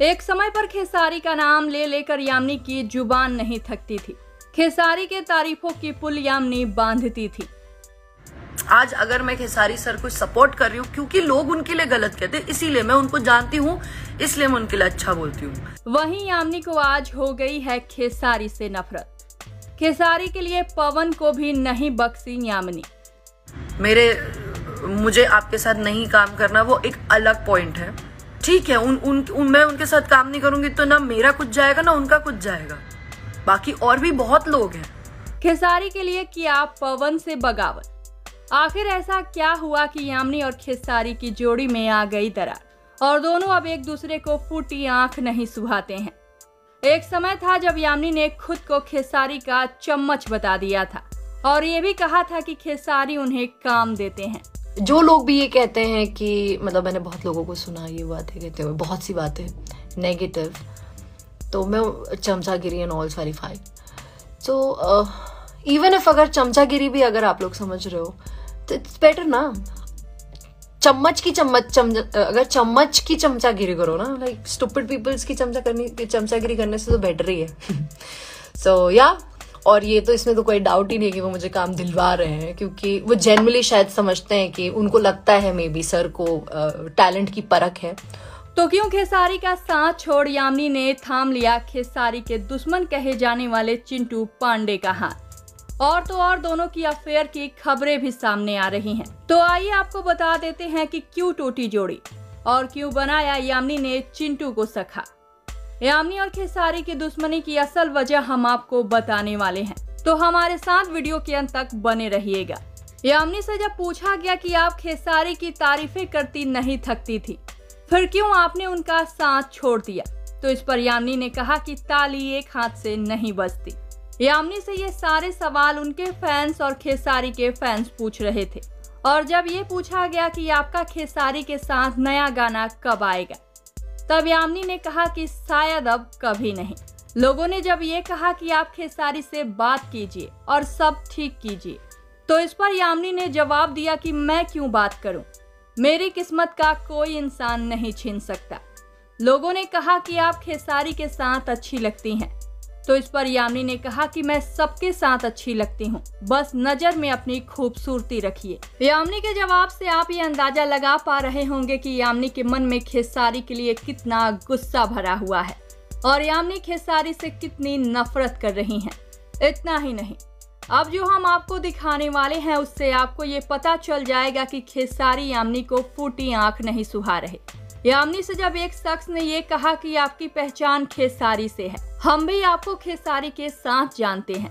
एक समय पर खेसारी का नाम ले लेकर यामिनी की जुबान नहीं थकती थी। खेसारी के तारीफों की पुल यामिनी बांधती थी। आज अगर मैं खेसारी सर को सपोर्ट कर रही हूँ क्योंकि लोग उनके लिए गलत कहते हैं, इसीलिए मैं उनको जानती हूँ, इसलिए मैं उनके लिए अच्छा बोलती हूँ। वहीं यामिनी को आज हो गई है खेसारी से नफरत। खेसारी के लिए पवन को भी नहीं बख्शी यामिनी। मुझे आपके साथ नहीं काम करना वो एक अलग पॉइंट है, ठीक है। मैं उनके साथ काम नहीं करूंगी तो ना मेरा कुछ जाएगा ना उनका कुछ जाएगा। बाकी और भी बहुत लोग हैं। खेसारी के लिए किया पवन से बगावत। आखिर ऐसा क्या हुआ कि यामिनी और खेसारी की जोड़ी में आ गई दरार और दोनों अब एक दूसरे को फूटी आंख नहीं सुहाते हैं। एक समय था जब यामिनी ने खुद को खेसारी का चम्मच बता दिया था और ये भी कहा था कि खेसारी उन्हें काम देते हैं। जो लोग भी ये कहते हैं कि मतलब मैंने बहुत लोगों को सुना ये बातें कहते हुए, बहुत सी बातें नेगेटिव, तो मैं चमचागिरी एंड ऑल सारी फाइन। सो इवन इफ अगर चमचागिरी भी अगर आप लोग समझ रहे हो तो इट्स बेटर ना। अगर चम्मच की चमचागिरी करो ना, लाइक स्टूपिड पीपल्स की चमचागिरी करने से तो बेटर ही है। सो या और ये तो इसमें तो कोई डाउट ही नहीं कि वो मुझे काम दिलवा रहे हैं, क्योंकि वो जेन्युइनली शायद समझते हैं कि उनको लगता है मे बी सर को टैलेंट की परख है। तो क्यों खेसारी का साथ छोड़ यामिनी ने थाम लिया खेसारी के दुश्मन कहे जाने वाले चिंटू पांडे का हाथ। और तो और दोनों की अफेयर की खबरें भी सामने आ रही हैं। तो आइए आपको बता देते हैं कि क्यों टूटी जोड़ी और क्यों बनाया यामिनी ने चिंटू को सखा। यामिनी और खेसारी की दुश्मनी की असल वजह हम आपको बताने वाले हैं, तो हमारे साथ वीडियो के अंत तक बने रहिएगा। यामिनी से जब पूछा गया कि आप खेसारी की तारीफें करती नहीं थकती थी, फिर क्यों आपने उनका साथ छोड़ दिया, तो इस पर यामिनी ने कहा कि ताली एक हाथ से नहीं बजती। यामिनी से ये सारे सवाल उनके फैंस और खेसारी के फैंस पूछ रहे थे और जब ये पूछा गया कि आपका खेसारी के साथ नया गाना कब आएगा, तब यामिनी ने कहा कि शायद अब कभी नहीं। लोगों ने जब ये कहा कि आप खेसारी से बात कीजिए और सब ठीक कीजिए, तो इस पर यामिनी ने जवाब दिया कि मैं क्यों बात करूं, मेरी किस्मत का कोई इंसान नहीं छीन सकता। लोगों ने कहा कि आप खेसारी के साथ अच्छी लगती हैं, तो इस पर यामिनी ने कहा कि मैं सबके साथ अच्छी लगती हूँ, बस नजर में अपनी खूबसूरती रखिए। यामिनी के जवाब से आप ये अंदाजा लगा पा रहे होंगे कि यामिनी के मन में खेसारी के लिए कितना गुस्सा भरा हुआ है और यामिनी खेसारी से कितनी नफरत कर रही हैं। इतना ही नहीं, अब जो हम आपको दिखाने वाले हैं उससे आपको ये पता चल जाएगा कि खेसारी यामिनी को फूटी आंख नहीं सुहा रहे। यामिनी से जब एक शख्स ने ये कहा कि आपकी पहचान खेसारी से है, हम भी आपको खेसारी के साथ जानते हैं,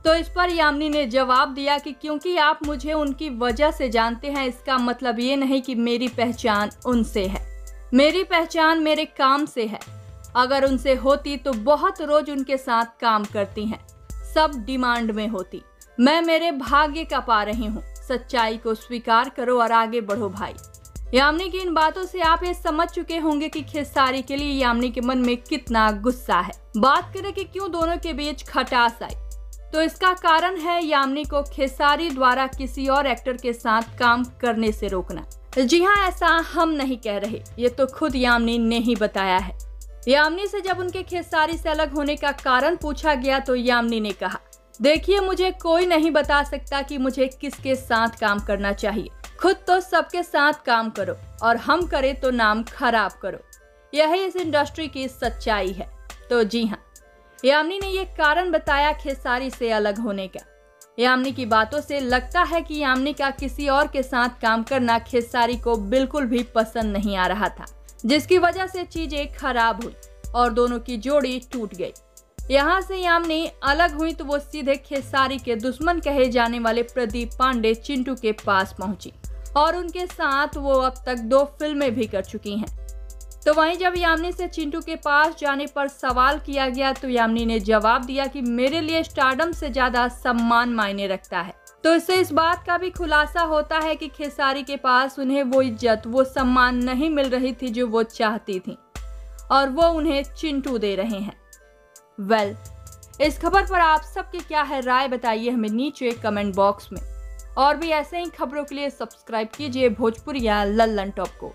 तो इस पर यामिनी ने जवाब दिया कि क्योंकि आप मुझे उनकी वजह से जानते हैं, इसका मतलब ये नहीं कि मेरी पहचान उनसे है। मेरी पहचान मेरे काम से है। अगर उनसे होती तो बहुत रोज उनके साथ काम करती हैं, सब डिमांड में होती। मैं मेरे भाग्य का पा रही हूँ। सच्चाई को स्वीकार करो और आगे बढ़ो भाई। यामिनी की इन बातों से आप ये समझ चुके होंगे कि खेसारी के लिए यामिनी के मन में कितना गुस्सा है। बात करें कि क्यों दोनों के बीच खटास आई, तो इसका कारण है यामिनी को खेसारी द्वारा किसी और एक्टर के साथ काम करने से रोकना। जी हाँ, ऐसा हम नहीं कह रहे, ये तो खुद यामिनी ने ही बताया है। यामिनी से जब उनके खेसारी से अलग होने का कारण पूछा गया तो यामिनी ने कहा, देखिए मुझे कोई नहीं बता सकता कि मुझे किसके साथ काम करना चाहिए। खुद तो सबके साथ काम करो और हम करें तो नाम खराब करो, यही इस इंडस्ट्री की सच्चाई है। तो जी हाँ, यामिनी ने ये कारण बताया खेसारी से अलग होने का। यामिनी की बातों से लगता है कि यामिनी का किसी और के साथ काम करना खेसारी को बिल्कुल भी पसंद नहीं आ रहा था, जिसकी वजह से चीजें खराब हुई और दोनों की जोड़ी टूट गई। यहाँ से यामिनी अलग हुई तो वो सीधे खेसारी के दुश्मन कहे जाने वाले प्रदीप पांडे चिंटू के पास पहुंची और उनके साथ वो अब तक 2 फिल्में भी कर चुकी हैं। तो वहीं जब यामिनी से चिंटू के पास जाने पर सवाल किया गया तो यामिनी ने जवाब दिया कि मेरे लिए स्टारडम से ज्यादा सम्मान मायने रखता है। तो इससे इस बात का भी खुलासा होता है कि खेसारी के पास उन्हें वो इज्जत, वो सम्मान नहीं मिल रही थी जो वो चाहती थी और वो उन्हें चिंटू दे रहे हैं। वेल, इस खबर पर आप सबकी क्या है राय, बताइए हमें नीचे कमेंट बॉक्स में। और भी ऐसे ही खबरों के लिए सब्सक्राइब कीजिए भोजपुरिया लल्लन टॉप को।